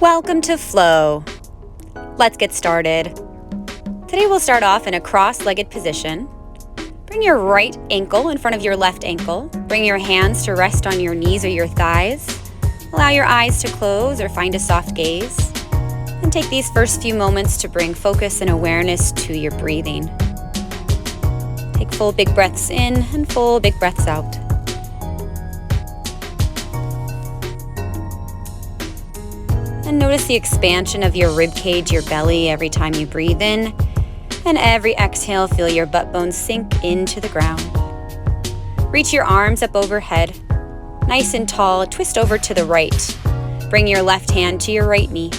Welcome to Flow. Let's get started. Today we'll start off in a cross-legged position. Bring your right ankle in front of your left ankle. Bring your hands to rest on your knees or your thighs. Allow your eyes to close or find a soft gaze. And take these first few moments to bring focus and awareness to your breathing. Take full big breaths in and full big breaths out. And notice the expansion of your rib cage, your belly, every time you breathe in. And every exhale, feel your butt bones sink into the ground. Reach your arms up overhead. Nice and tall, twist over to the right. Bring your left hand to your right knee.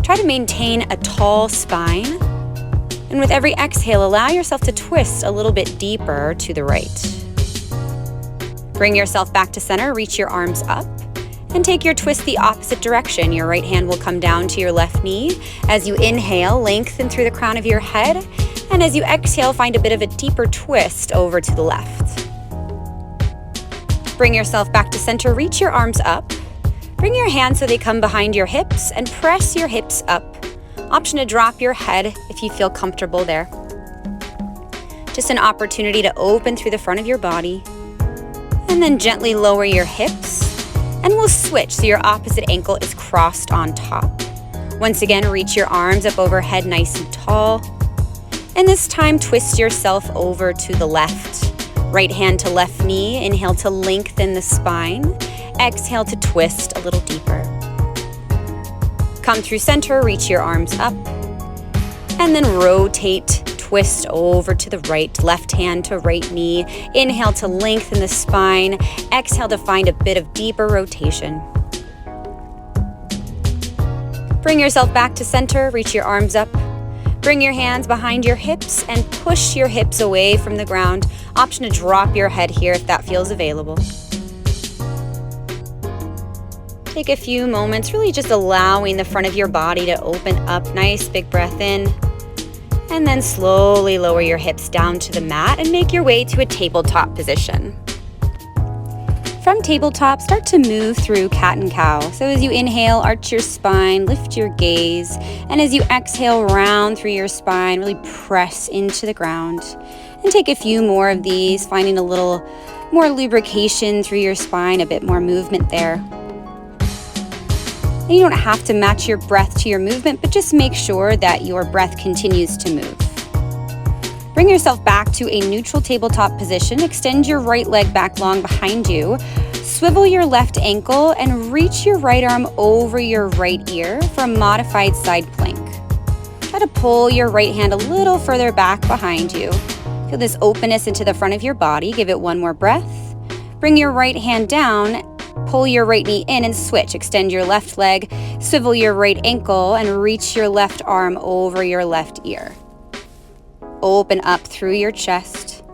Try to maintain a tall spine. And with every exhale, allow yourself to twist a little bit deeper to the right. Bring yourself back to center, reach your arms up. And take your twist the opposite direction. Your right hand will come down to your left knee. As you inhale, lengthen through the crown of your head. And as you exhale, find a bit of a deeper twist over to the left. Bring yourself back to center. Reach your arms up. Bring your hands so they come behind your hips and press your hips up. Option to drop your head if you feel comfortable there. Just an opportunity to open through the front of your body. And then gently lower your hips. And we'll switch so your opposite ankle is crossed on top. Once again, reach your arms up overhead nice and tall. And this time, twist yourself over to the left. Right hand to left knee. Inhale to lengthen the spine. Exhale to twist a little deeper. Come through center, reach your arms up. And then rotate, twist over to the right, left hand to right knee. Inhale to lengthen the spine. Exhale to find a bit of deeper rotation. Bring yourself back to center, reach your arms up. Bring your hands behind your hips and push your hips away from the ground. Option to drop your head here if that feels available. Take a few moments, really just allowing the front of your body to open up. Nice big breath in. And then slowly lower your hips down to the mat and make your way to a tabletop position. From tabletop, start to move through cat and cow. So as you inhale, arch your spine, lift your gaze. And as you exhale, round through your spine, really press into the ground. And take a few more of these, finding a little more lubrication through your spine, a bit more movement there. And you don't have to match your breath to your movement, but just make sure that your breath continues to move. Bring yourself back to a neutral tabletop position. Extend your right leg back long behind you. Swivel your left ankle and reach your right arm over your right ear for a modified side plank. Try to pull your right hand a little further back behind you. Feel this openness into the front of your body. Give it one more breath. Bring your right hand down. Pull your right knee in and switch. Extend your left leg, swivel your right ankle, and reach your left arm over your left ear. Open up through your chest,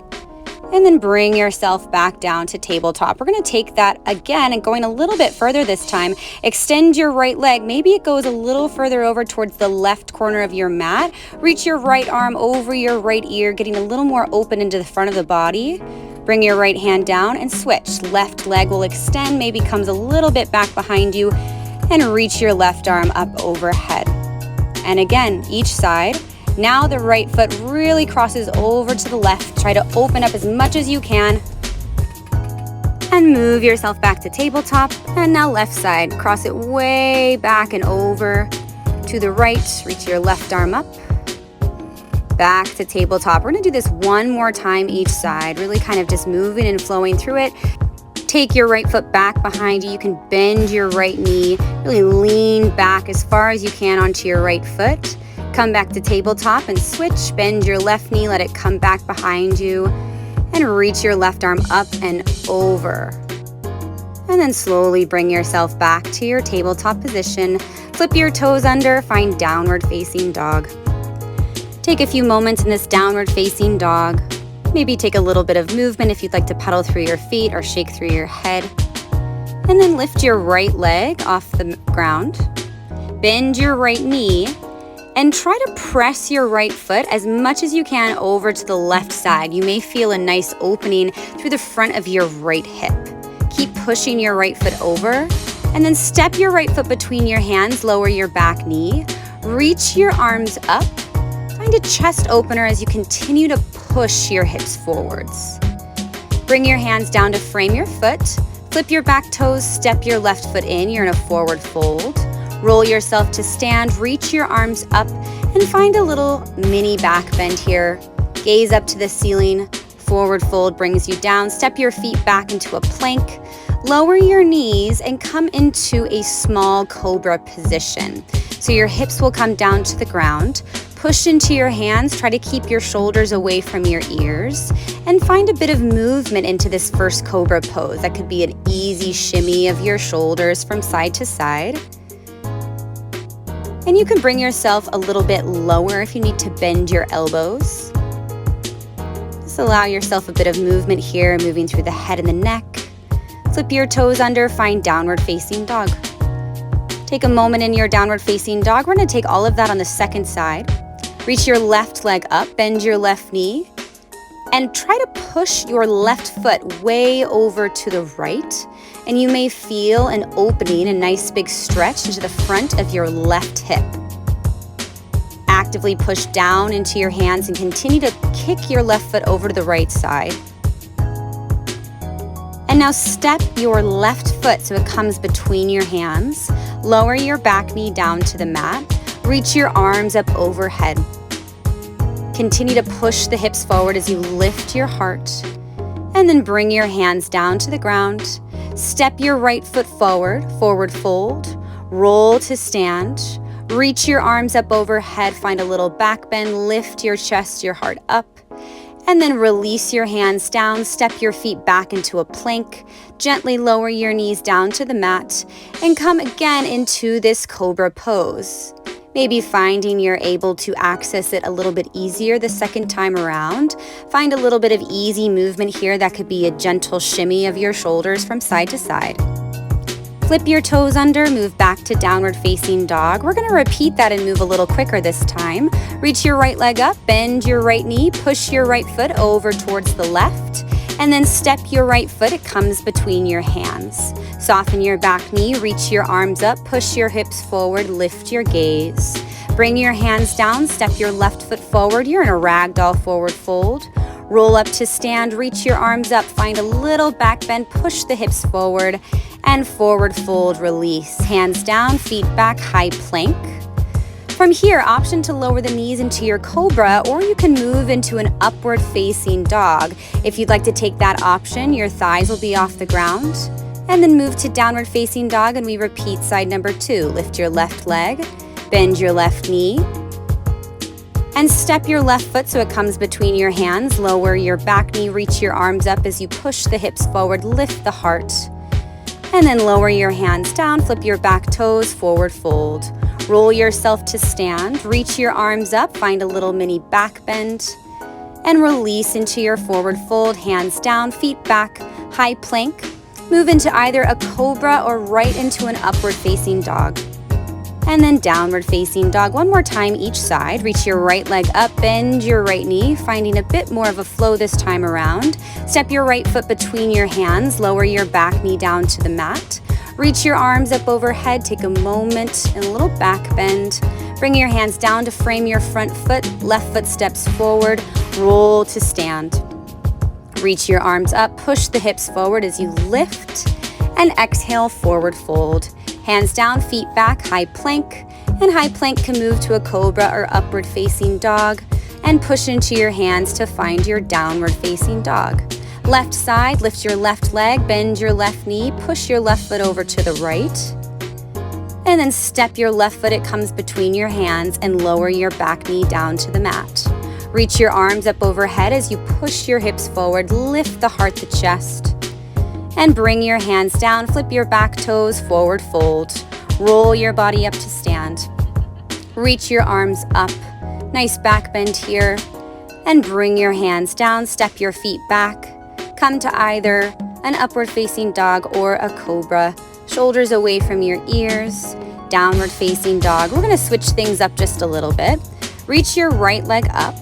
and then bring yourself back down to tabletop. We're going to take that again and going a little bit further this time. Extend your right leg. Maybe it goes a little further over towards the left corner of your mat. Reach your right arm over your right ear, getting a little more open into the front of the body. Bring your right hand down and switch. Left leg will extend, maybe comes a little bit back behind you, and reach your left arm up overhead. And again, each side. Now the right foot really crosses over to the left. Try to open up as much as you can. And move yourself back to tabletop. And now left side. Cross it way back and over to the right. Reach your left arm up. Back to tabletop. We're going to do this one more time each side, really kind of just moving and flowing through it. Take your right foot back behind you. You can bend your right knee, really lean back as far as you can onto your right foot. Come back to tabletop and switch. Bend your left knee, let it come back behind you, and reach your left arm up and over. And then slowly bring yourself back to your tabletop position. Flip your toes under, find downward facing dog. Take a few moments in this downward facing dog. Maybe take a little bit of movement if you'd like to pedal through your feet or shake through your head. And then lift your right leg off the ground. Bend your right knee and try to press your right foot as much as you can over to the left side. You may feel a nice opening through the front of your right hip. Keep pushing your right foot over And then step your right foot between your hands, lower your back knee, reach your arms up, find a chest opener as you continue to push your hips forwards. Bring your hands down to frame your foot, flip your back toes, step your left foot in, you're in a forward fold. Roll yourself to stand, reach your arms up, and find a little mini back bend here. Gaze up to the ceiling, forward fold brings you down, step your feet back into a plank, lower your knees and come into a small cobra position. So your hips will come down to the ground, push into your hands, try to keep your shoulders away from your ears, and find a bit of movement into this first cobra pose. That could be an easy shimmy of your shoulders from side to side. And you can bring yourself a little bit lower if you need to bend your elbows. Just allow yourself a bit of movement here, moving through the head and the neck. Flip your toes under, find downward facing dog. Take a moment in your downward facing dog. We're going to take all of that on the second side. Reach your left leg up, bend your left knee, and try to push your left foot way over to the right. And you may feel an opening, a nice big stretch into the front of your left hip. Actively push down into your hands and continue to kick your left foot over to the right side. And now step your left foot so it comes between your hands. Lower your back knee down to the mat. Reach your arms up overhead. Continue to push the hips forward as you lift your heart. And then bring your hands down to the ground. Step your right foot forward, forward fold. Roll to stand. Reach your arms up overhead. Find a little back bend. Lift your chest, your heart up. And then release your hands down, step your feet back into a plank, gently lower your knees down to the mat, and come again into this cobra pose. Maybe finding you're able to access it a little bit easier the second time around. Find a little bit of easy movement here. That could be a gentle shimmy of your shoulders from side to side. Flip your toes under, move back to downward facing dog. We're going to repeat that and move a little quicker this time. Reach your right leg up, bend your right knee, push your right foot over towards the left, and then step your right foot. It comes between your hands. Soften your back knee, reach your arms up, push your hips forward, lift your gaze. Bring your hands down, step your left foot forward. You're in a ragdoll forward fold. Roll up to stand, reach your arms up, find a little back bend, push the hips forward, and forward fold, release. Hands down, feet back, high plank. From here, option to lower the knees into your cobra, or you can move into an upward facing dog. If you'd like to take that option, your thighs will be off the ground. And then move to downward facing dog, and we repeat side number 2. Lift your left leg, bend your left knee, and step your left foot so it comes between your hands. Lower your back knee, reach your arms up as you push the hips forward, lift the heart. And then lower your hands down, flip your back toes, forward fold. Roll yourself to stand, reach your arms up, find a little mini back bend, and release into your forward fold, hands down, feet back, high plank. Move into either a cobra or right into an upward facing dog. And then downward facing dog. One more time each side. Reach your right leg up, bend your right knee, finding a bit more of a flow this time around. Step your right foot between your hands, lower your back knee down to the mat. Reach your arms up overhead, take a moment and a little back bend. Bring your hands down to frame your front foot, left foot steps forward, roll to stand. Reach your arms up, push the hips forward as you lift, and exhale, forward fold. Hands down, feet back, high plank, and high plank can move to a cobra or upward facing dog, and push into your hands to find your downward facing dog. Left side, lift your left leg, bend your left knee, push your left foot over to the right, and then step your left foot, it comes between your hands, and lower your back knee down to the mat. Reach your arms up overhead as you push your hips forward, lift the heart, the chest, and bring your hands down, flip your back toes, forward fold. Roll your body up to stand. Reach your arms up, nice back bend here, and bring your hands down, step your feet back. Come to either an upward facing dog or a cobra. Shoulders away from your ears, downward facing dog. We're gonna switch things up just a little bit. Reach your right leg up.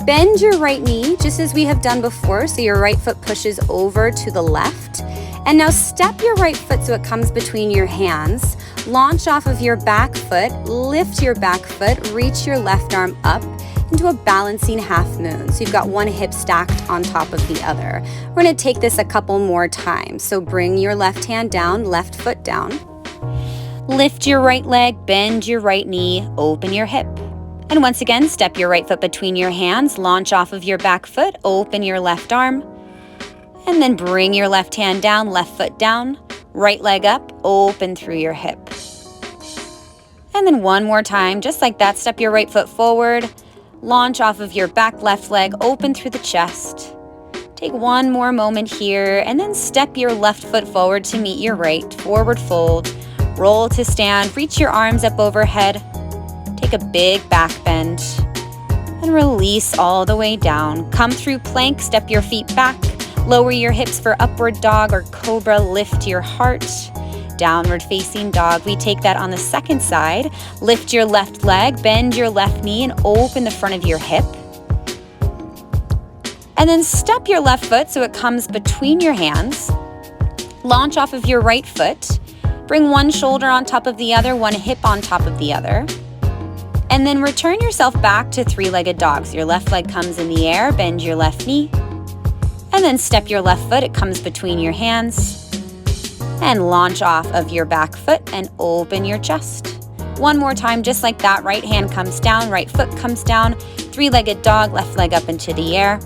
Bend your right knee, just as we have done before, so your right foot pushes over to the left. And now step your right foot so it comes between your hands. Launch off of your back foot, lift your back foot, reach your left arm up into a balancing half moon. So you've got one hip stacked on top of the other. We're gonna take this a couple more times. So bring your left hand down, left foot down. Lift your right leg, bend your right knee, open your hip. And once again, step your right foot between your hands, launch off of your back foot, open your left arm, and then bring your left hand down, left foot down, right leg up, open through your hip. And then one more time, just like that, step your right foot forward, launch off of your back left leg, open through the chest. Take one more moment here, and then step your left foot forward to meet your right, forward fold, roll to stand, reach your arms up overhead, take a big back bend, and release all the way down. Come through plank, step your feet back, lower your hips for upward dog or cobra, lift your heart, downward facing dog. We take that on the second side. Lift your left leg, bend your left knee, and open the front of your hip. And then step your left foot so it comes between your hands. Launch off of your right foot. Bring one shoulder on top of the other, one hip on top of the other. And then return yourself back to three-legged dogs. Your left leg comes in the air, bend your left knee. And then step your left foot, it comes between your hands. And launch off of your back foot and open your chest. One more time, just like that. Right hand comes down, right foot comes down. Three-legged dog, left leg up into the air.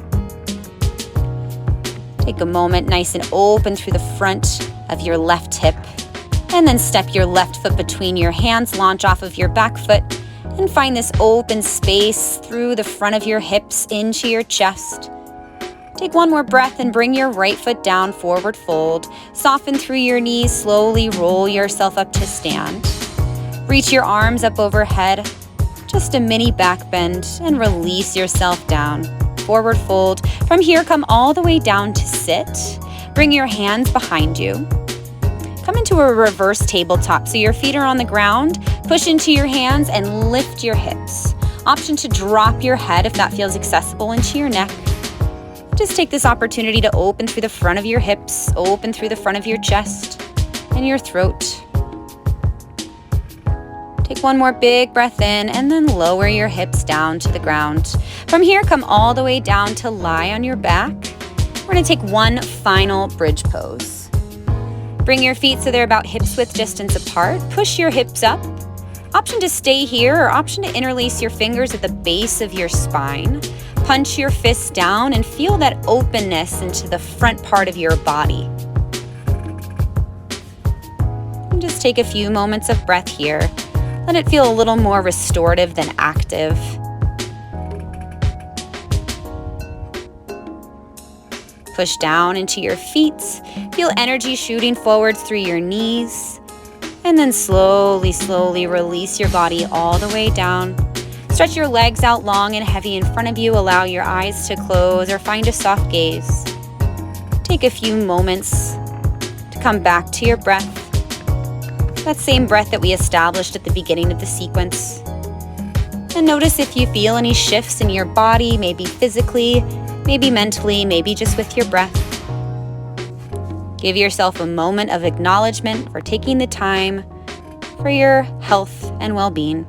Take a moment, nice and open through the front of your left hip. And then step your left foot between your hands, launch off of your back foot, and find this open space through the front of your hips into your chest. Take one more breath and bring your right foot down, forward fold. Soften through your knees, slowly roll yourself up to stand. Reach your arms up overhead, just a mini back bend, and release yourself down. Forward fold. From here, come all the way down to sit. Bring your hands behind you. Come into a reverse tabletop, so your feet are on the ground. Push into your hands and lift your hips. Option to drop your head if that feels accessible into your neck. Just take this opportunity to open through the front of your hips, open through the front of your chest and your throat. Take one more big breath in and then lower your hips down to the ground. From here, come all the way down to lie on your back. We're going to take one final bridge pose. Bring your feet so they're about hips width distance apart. Push your hips up. Option to stay here or option to interlace your fingers at the base of your spine. Punch your fists down and feel that openness into the front part of your body. And just take a few moments of breath here. Let it feel a little more restorative than active. Push down into your feet. Feel energy shooting forwards through your knees. And then slowly, slowly release your body all the way down. Stretch your legs out long and heavy in front of you. Allow your eyes to close or find a soft gaze. Take a few moments to come back to your breath. That same breath that we established at the beginning of the sequence. And notice if you feel any shifts in your body, maybe physically, maybe mentally, maybe just with your breath. Give yourself a moment of acknowledgement for taking the time for your health and well-being.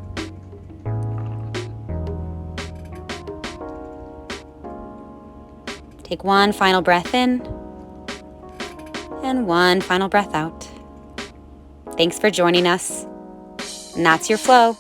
Take one final breath in and one final breath out. Thanks for joining us. And that's your flow.